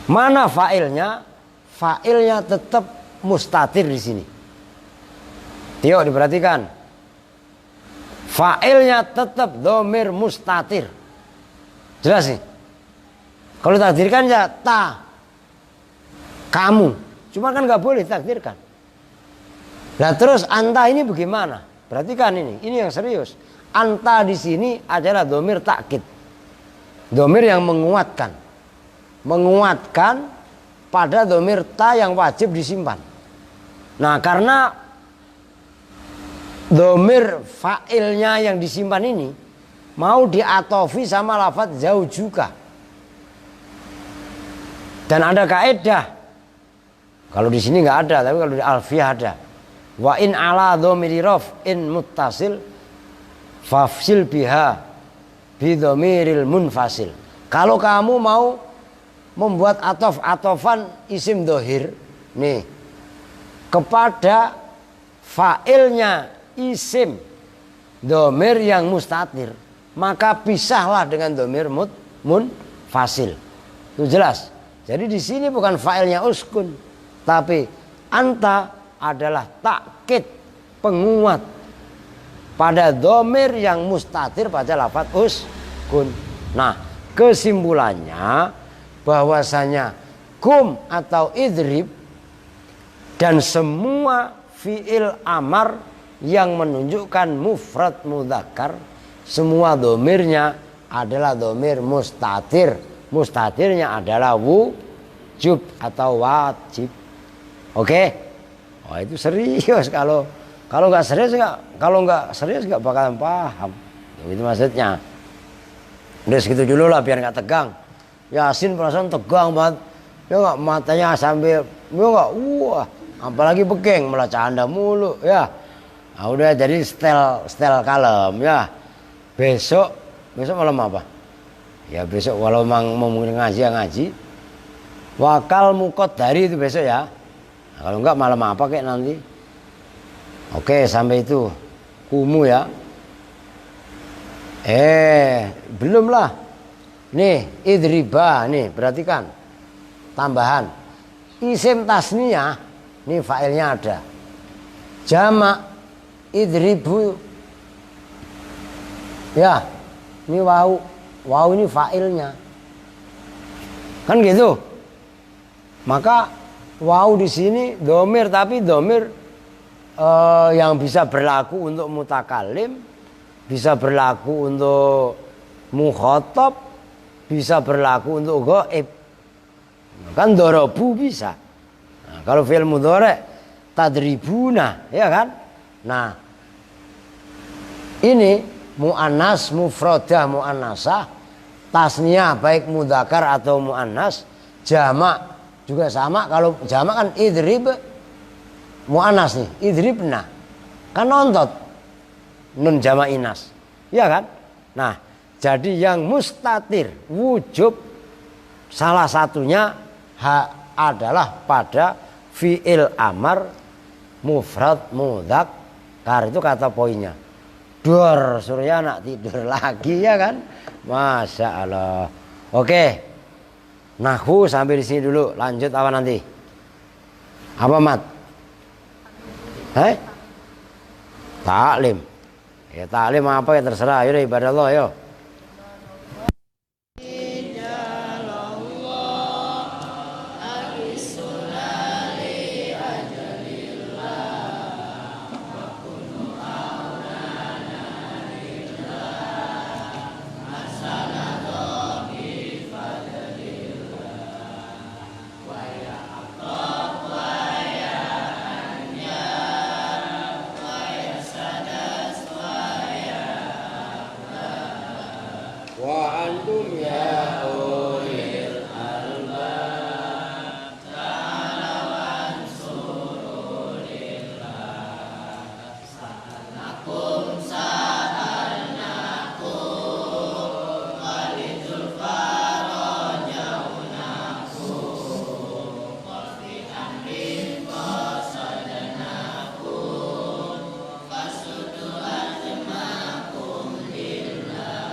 Mana fa'ilnya? Fa'ilnya tetap mustatir di sini. Tio diperhatikan. Fa'ilnya tetap dhamir mustatir. Jelas nih. Kalau takdirkan ya ta kamu. Cuma kan nggak boleh takdirkan. Nah terus anta ini bagaimana? Perhatikan ini yang serius. Anta di sini adalah dhamir takkid. Dhamir yang menguatkan pada dhamir ta yang wajib disimpan. Nah karena Domir fa'ilnya yang disimpan ini mau diatofi sama lafadz zaujuka. Dan ada kaidah. Kalau di sini nggak ada, tapi kalau di alfiyah ada. Wa in ala dhamiri raf'in muttasil fafsil biha bi dhamiril munfasil. Kalau kamu mau membuat atofan isim dohir nih kepada fa'ilnya isim domir yang mustatir, maka pisahlah dengan domir munfasil. Itu jelas. Jadi di sini bukan fa'ilnya uskun, tapi anta adalah takkid, penguat pada domir yang mustatir pada lafadz uskun. Nah, kesimpulannya bahwasanya kum atau idrib dan semua fi'il amar yang menunjukkan mufrad mudzakkar, semua domirnya adalah domir mustatir. Mustatirnya adalah wujub atau wajib. Oke? Oh, itu serius. Kalau nggak serius nggak bakalan paham. Itu maksudnya. Udah segitu dulu lah biar nggak tegang. Yasin perasaan tegang banget. Ya nggak, matanya sambil ya nggak, wah, apalagi bekeng malah canda mulu ya. Nah, udah jadi style kalem ya. Besok malam apa? Ya besok walau mau ngaji. Wakal mukot dari itu besok ya. Nah, kalau enggak malam apa kayak nanti. Oke, sampai itu kumu ya. Belum lah. Nih, idriba nih, perhatikan. Tambahan. Isim tasniyah, nih failnya ada. Jamak idribu. Ya, ini wau ini failnya. Kan gitu. Maka wau di sini domir, tapi domir yang bisa berlaku untuk mutakalim, bisa berlaku untuk mukhatab, bisa berlaku untuk ghaib. Kan dorobu bisa. Nah, kalau fi'il mudhari' tadribuna, ya kan? Nah, ini mu'annas, mufradah, mu'annasah, tasniyah baik mudzakkar atau mu'annas, jamak juga sama. Kalau jamak kan idrib, mu'annas nih, idribna. Kan nontot nun jamak inas. Ya kan? Nah, jadi yang mustatir wujub salah satunya adalah pada fi'il amar mufrad mudzakkar. Itu kata poinnya. Dur, Surya nak tidur lagi ya kan? Masya Allah. Oke. Nahwu sampai di sini dulu. Lanjut apa nanti? Apa mat? Taklim. Ya taklim apa ya terserah. Yaudah ibadah Allah yo. Wa antum ya ulil albab ta'ala wansurulillah sa'alnakum walidul farajaunakum wafi amrin qasadnakum fasudu ajmakum lillah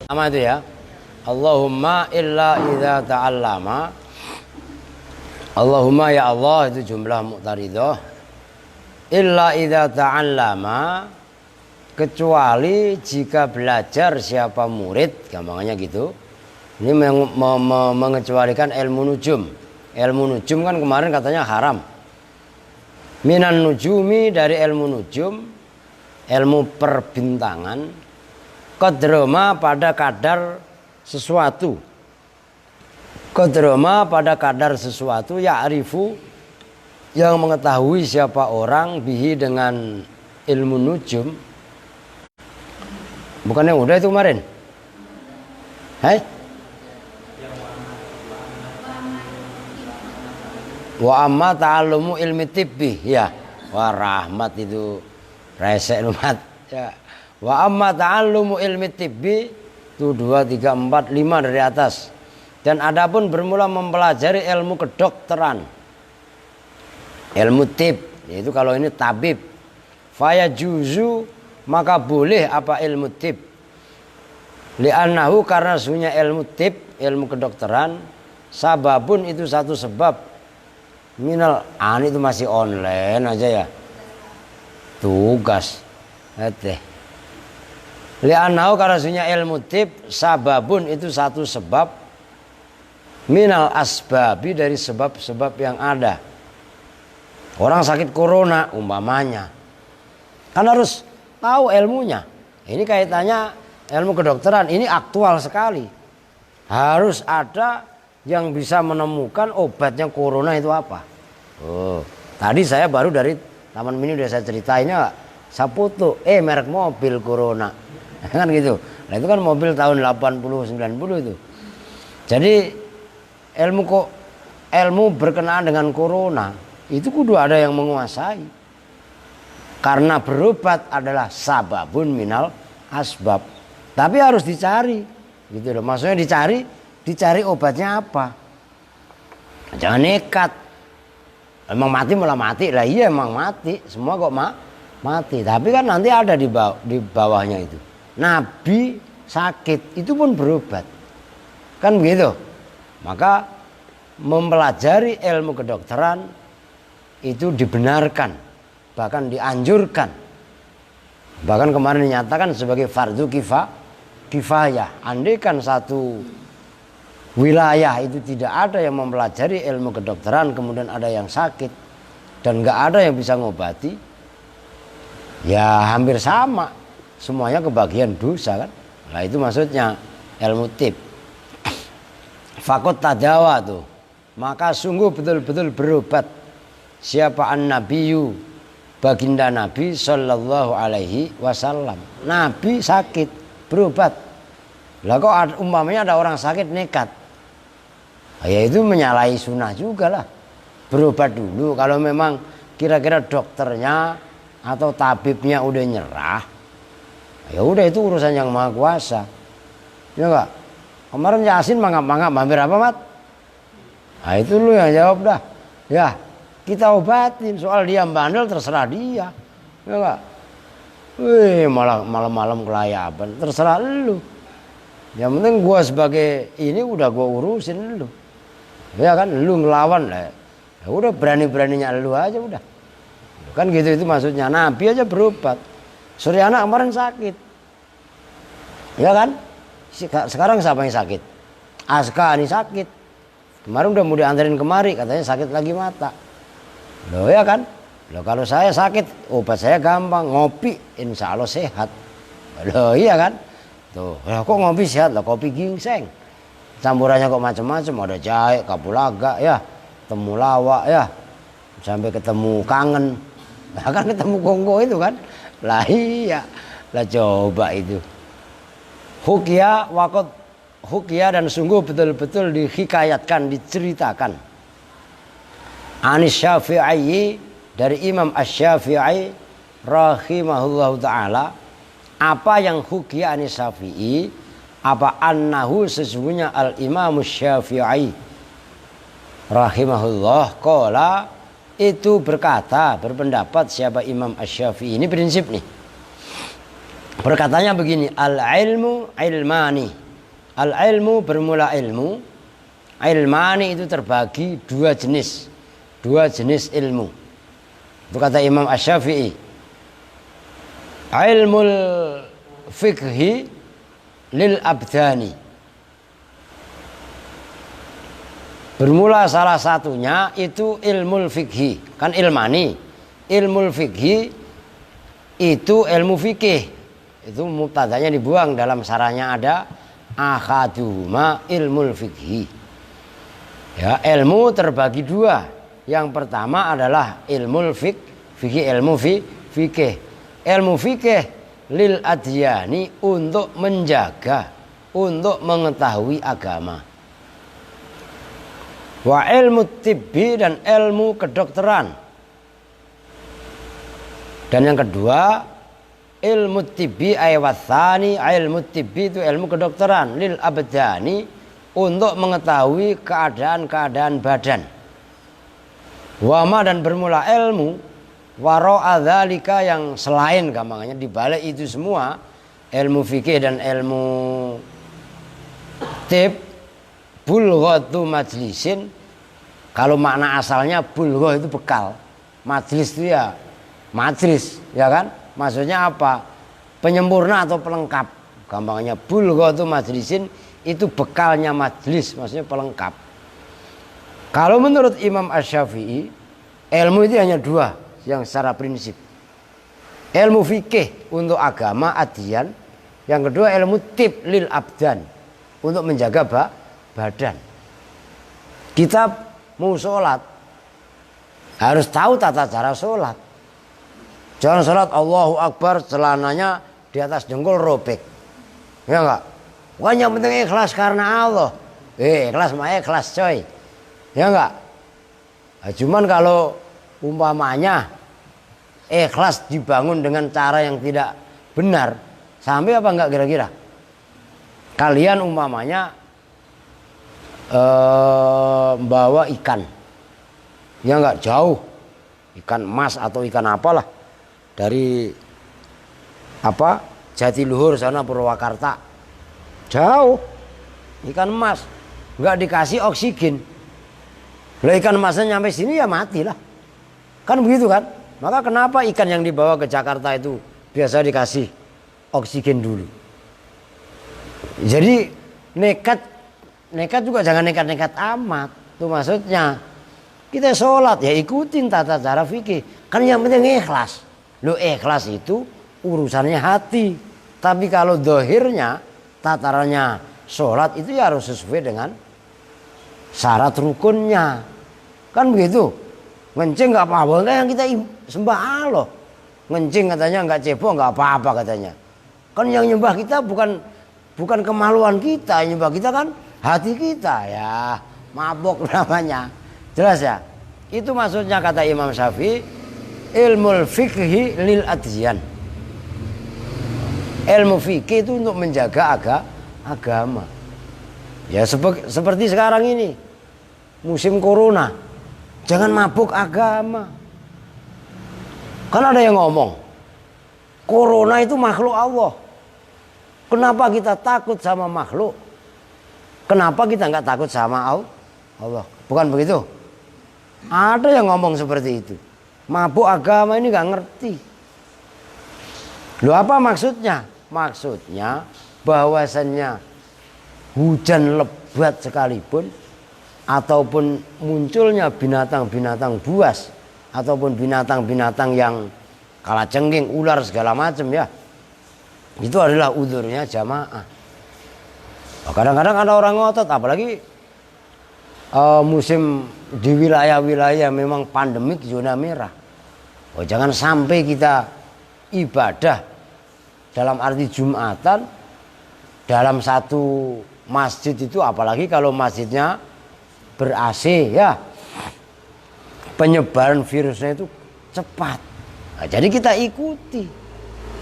Pertama itu ya, Allahumma illa idza ta'allama. Allahumma ya Allah itu jumlah muqtaridah. Illa idza ta'allama, kecuali jika belajar siapa murid, gampangannya gitu. Ini mengecualikan ilmu nujum. Ilmu nujum kan kemarin katanya haram. Minan nujumi, dari ilmu nujum, ilmu perbintangan. Qadroma, pada kadar sesuatu. Qadroma, pada kadar sesuatu. Ya'rifu, yang mengetahui siapa orang, bihi, dengan ilmu nujum. Bukannya udah itu kemarin? Hai? Wa amma ta'allumu ilmi tibbi. Ya, wah rahmat itu resek lumat ya. Wa amma ta'allumu ilmi tibbi, itu 2, 3, 4, 5 dari atas. Dan adapun bermula mempelajari ilmu kedokteran, ilmu tib, yaitu kalau ini tabib. Faya juzu, maka boleh apa ilmu tib. Li'annahu, karena sunya ilmu tib, ilmu kedokteran, sababun, itu satu sebab. Minal itu masih online aja ya, tugas li'annahu, karena sunya ilmu tib, sababun, itu satu sebab, minal asbabi, dari sebab-sebab yang ada. Orang sakit corona umpamanya, kan harus tahu ilmunya. Ini kaitannya ilmu kedokteran, ini aktual sekali. Harus ada yang bisa menemukan obatnya corona itu apa. Oh, tadi saya baru dari Taman Mini udah saya ceritainnya, saya foto merek mobil corona kan gitu. Nah itu kan mobil tahun 80 90 itu. Jadi ilmu berkenaan dengan corona itu kudu ada yang menguasai. Karena berobat adalah sababun minal asbab. Tapi harus dicari gitu loh. Maksudnya dicari obatnya apa. Jangan nekat. Emang mati malah mati. Lah iya emang mati. Semua kok mati. Tapi kan nanti ada di bawahnya itu. Nabi sakit itu pun berobat. Kan begitu. Maka mempelajari ilmu kedokteran itu dibenarkan, bahkan dianjurkan. Bahkan kemarin dinyatakan sebagai fardu kifayah. Andaikan satu wilayah itu tidak ada yang mempelajari ilmu kedokteran, kemudian ada yang sakit dan nggak ada yang bisa ngobati, ya hampir sama, semuanya kebagian dosa kan. Nah itu maksudnya ilmu tib. Fakot tadawa tuh, maka sungguh betul-betul berobat siapa an-nabiyyu, baginda Nabi sallallahu alaihi wasallam. Nabi sakit berobat. Lah kok umpamanya ada orang sakit nekat, ya itu menyalahi sunnah juga lah. Berobat dulu, kalau memang kira-kira dokternya atau tabibnya udah nyerah, ya udah itu urusan yang maha kuasa. Ya enggak? Kemarin Yasin mangap-mangap hampir apa, Mat? Nah itu lu yang jawab dah. Ya, kita obatin, soal dia bandel terserah dia. Ya enggak? Wih, malah malam-malam kelayaban, terserah lu. Yang penting gua sebagai ini udah gua urusin lu. Ya kan, lu ngelawan lah. Ya udah berani-beraninya lu aja udah. Kan gitu itu maksudnya. Nabi aja berobat. Suryana kemarin sakit. Ya kan? Sekarang siapa yang sakit? Aska ini sakit. Kemarin udah mau diantarin kemari, katanya sakit lagi mata. Loh ya kan? Loh kalau saya sakit, obat saya gampang, ngopi insya Allah sehat. Loh iya kan? Tuh, kok ngopi sehat lah, kopi ginseng. Campurannya kok macam-macam, ada jahe, kapulaga ya, temulawak ya, sampai ketemu kangen. Nah, kan ketemu kongko itu kan. Lah iya, lah coba itu. Hukia wakot hukia dan sungguh betul-betul dihikayatkan, diceritakan. Anis Syafi'i dari Imam Asy-Syafi'i rahimahullahu taala, apa yang hukia anis Syafi'i, apa annahu sesungguhnya al Imam Syafi'i rahimahullah qala itu berkata, berpendapat siapa Imam Asy-Syafi'i ini prinsip nih. Perkataannya begini, al-ilmu ilmani. Al-ilmu bermula ilmu. Ilmani itu terbagi dua jenis. Dua jenis ilmu. Itu kata Imam Asy-Syafi'i. Ilmul fikhi lil abdani. Bermula salah satunya itu ilmul fikhi. Kan ilmani. Ilmul fikhi itu ilmu fikih. Itu mubtadanya dibuang, dalam sarahnya ada ahaduhuma ilmul fikhi. Ya, ilmu terbagi dua. Yang pertama adalah ilmul fikih, ilmu fikih. Ilmu fikih lil adyani untuk menjaga, untuk mengetahui agama. Wa ilmu tibbi dan ilmu kedokteran. Dan yang kedua ilmu tibbi aywathani, ilmu tibbi itu ilmu kedokteran lil abdani untuk mengetahui keadaan-keadaan badan. Wama dan bermula ilmu wara'a dzalika yang selain gampangnya dibalik itu semua, ilmu fikih dan ilmu tib, bulghatu majlisin. Kalau makna asalnya bulghah itu bekal, majlis itu ya majlis, ya kan? Maksudnya apa? Penyempurna atau pelengkap. Gampangnya bulghatu majlisin itu bekalnya majlis, maksudnya pelengkap. Kalau menurut Imam Asy-Syafi'i, ilmu itu hanya dua yang secara prinsip. Ilmu fikih untuk agama adyan, yang kedua ilmu tib lil abdan untuk menjaga badan. Kita mau sholat harus tahu tata cara sholat. Jangan sholat Allahu Akbar celananya di atas dengkul robek. Ya enggak? Bukan yang penting ikhlas karena Allah. Ikhlas mah ikhlas coy. Ya enggak? Nah, cuman kalau umpamanya ikhlas dibangun dengan cara yang tidak benar, sampai apa enggak kira-kira? Kalian umpamanya bawa ikan. Ya enggak, jauh. Ikan emas atau ikan apalah. Dari apa Jatiluhur sana Purwakarta, jauh, ikan emas, nggak dikasih oksigen. Kalau ikan emasnya nyampe sini ya matilah, kan begitu kan? Maka kenapa ikan yang dibawa ke Jakarta itu biasa dikasih oksigen dulu? Jadi nekat juga jangan nekat-nekat amat. Itu maksudnya kita sholat ya ikutin tata cara fikih. Kan yang penting ikhlas. Lo ikhlas itu urusannya hati. Tapi kalau dohirnya, tatarannya sholat itu ya harus sesuai dengan syarat rukunnya. Kan begitu. Ngencing nggak apa-apa, kan yang kita sembah Allah. Ngencing katanya nggak cebok nggak apa-apa katanya. Kan yang nyembah kita bukan kemaluan kita, yang nyembah kita kan hati kita ya. Mabok namanya. Jelas ya? Itu maksudnya kata Imam Syafi'i. ilmu fikhi lil adyan. Ilmu fikih itu untuk menjaga agama. Ya seperti sekarang ini musim corona, jangan mabuk agama. Kan ada yang ngomong corona itu makhluk Allah. Kenapa kita takut sama makhluk? Kenapa kita nggak takut sama Allah? Bukan begitu? Ada yang ngomong seperti itu. Mabuk agama ini nggak ngerti. Loh, apa maksudnya? Maksudnya bahwasannya hujan lebat sekalipun ataupun munculnya binatang-binatang buas ataupun binatang-binatang yang kalajengking, ular segala macam ya, itu adalah uzurnya jamaah. Kadang-kadang ada orang ngotot, apalagi musim di wilayah-wilayah memang pandemik zona merah. Jangan sampai kita ibadah dalam arti Jumatan dalam satu masjid itu, apalagi kalau masjidnya ber-AC ya, penyebaran virusnya itu cepat. Nah, jadi kita ikuti.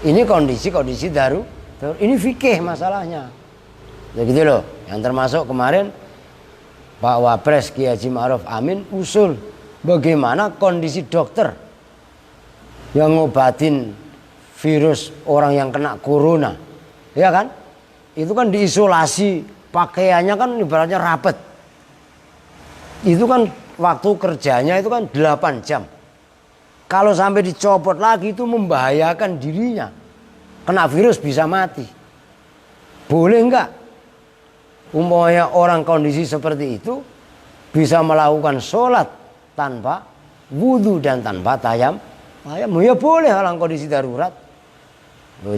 Ini kondisi darurat. Ini fikih masalahnya. Begitu loh. Yang termasuk kemarin Pak Wapres Kiai Haji Ma'ruf Amin usul bagaimana kondisi dokter yang ngobatin virus orang yang kena corona, ya kan? Itu kan diisolasi, pakaiannya kan ibaratnya rapet. Itu kan waktu kerjanya itu kan 8 jam. Kalau sampai dicopot lagi itu membahayakan dirinya. Kena virus bisa mati. Boleh enggak? Umpamanya orang kondisi seperti itu bisa melakukan sholat tanpa wudhu dan tanpa tayam, ya boleh dalam kondisi darurat.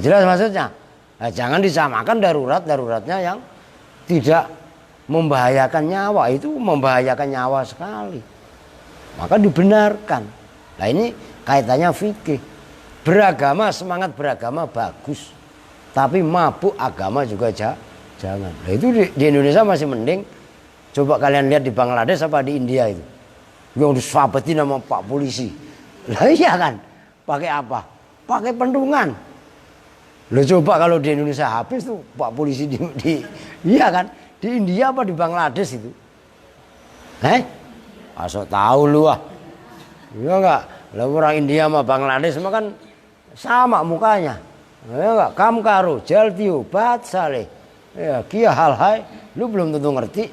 Jelas maksudnya. Nah, jangan disamakan daruratnya yang tidak membahayakan nyawa. Itu membahayakan nyawa sekali. Maka dibenarkan. Nah, ini kaitannya fikih. Beragama, semangat beragama bagus. Tapi mabuk agama juga jangan. Nah, itu di Indonesia masih mending. Coba kalian lihat di Bangladesh apa di India itu. Yang diswabetin sama Pak Polisi. Lah iya kan? Pakai apa? Pakai pendungan. Loh, coba kalau di Indonesia habis tuh Pak Polisi iya kan? Di India apa di Bangladesh itu? Asal tahu lu ah. Iya enggak? Lah orang India sama Bangladesh sama kan sama mukanya. Ya enggak? Kamkaro, Jaltiu, Batsale. Ya, kia hal-hai, lu belum tentu ngerti.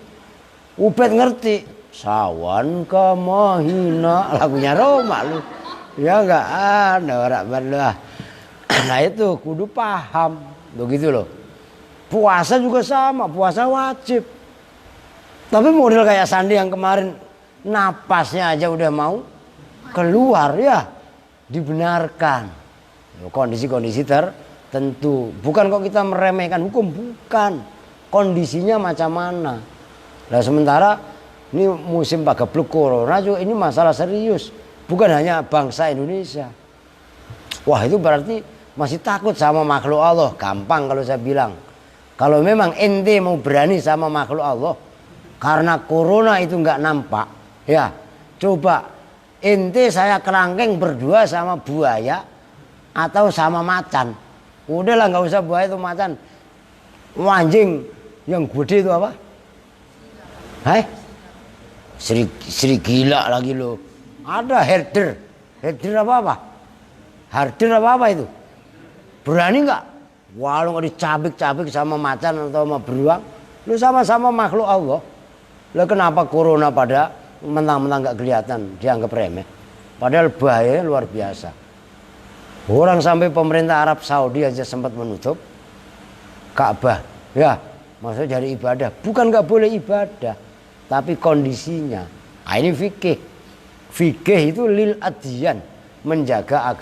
Ubed ngerti. Sawan kamahina, lagunya Roma lu. Ya enggak? Norak banget. Nah itu kudu paham. Begitu loh. Puasa juga sama, puasa wajib. Tapi model kayak Sandi yang kemarin napasnya aja udah mau keluar ya, dibenarkan. Kondisi-kondisi tertentu. Bukan kok kita meremehkan hukum, bukan. Kondisinya macam mana. Nah sementara ini musim pagebluk corona juga ini masalah serius. Bukan hanya bangsa Indonesia. Wah itu berarti masih takut sama makhluk Allah. Gampang kalau saya bilang. Kalau memang ente mau berani sama makhluk Allah, karena corona itu nggak nampak, ya coba ente saya kerangkeng berdua sama buaya atau sama macan. Udahlah nggak usah buaya itu macan. Anjing yang gede itu apa? Serigala lagi lo. Ada herder apa? Herder apa itu? Berani nggak? Walau nggak dicabik-cabik sama macan atau sama beruang, lu sama-sama makhluk Allah. Lah kenapa corona pada mentang-mentang nggak kelihatan dianggap remeh? Padahal bahayanya luar biasa. Orang sampai pemerintah Arab Saudi aja sempat menutup Ka'bah, ya maksudnya dari ibadah. Bukan nggak boleh ibadah, tapi kondisinya. Nah, ini fikih. Fikih itu lil adyan, menjaga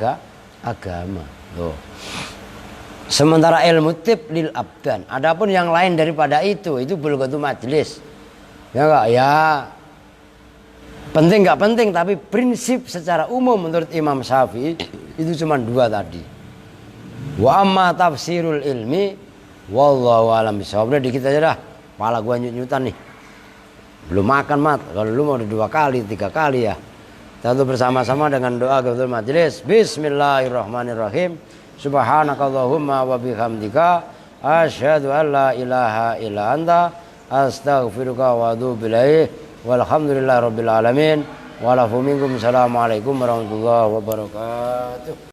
agama. Loh. Sementara ilmu tib lil abdan. Adapun yang lain daripada itu bulghatu majlis. Ya enggak? Ya penting enggak penting, tapi prinsip secara umum menurut Imam Syafi'i itu cuma 2 tadi. Wa amma tafsirul ilmi wallahu alam bisawab. Udah dikit aja dah. Kepala gua nyut-nyutan nih. Belum makan mat. Kalau lu mau udah 2 kali, 3 kali ya. Satu bersama-sama dengan doa kebetulan majelis. Bismillahirrahmanirrahim. Subhanakallahumma wa bihamdika asyhadu an la ilaha illa anta astaghfiruka wa atubu ilaik. Walhamdulillahirabbil alamin. Assalamualaikum warahmatullahi wabarakatuh.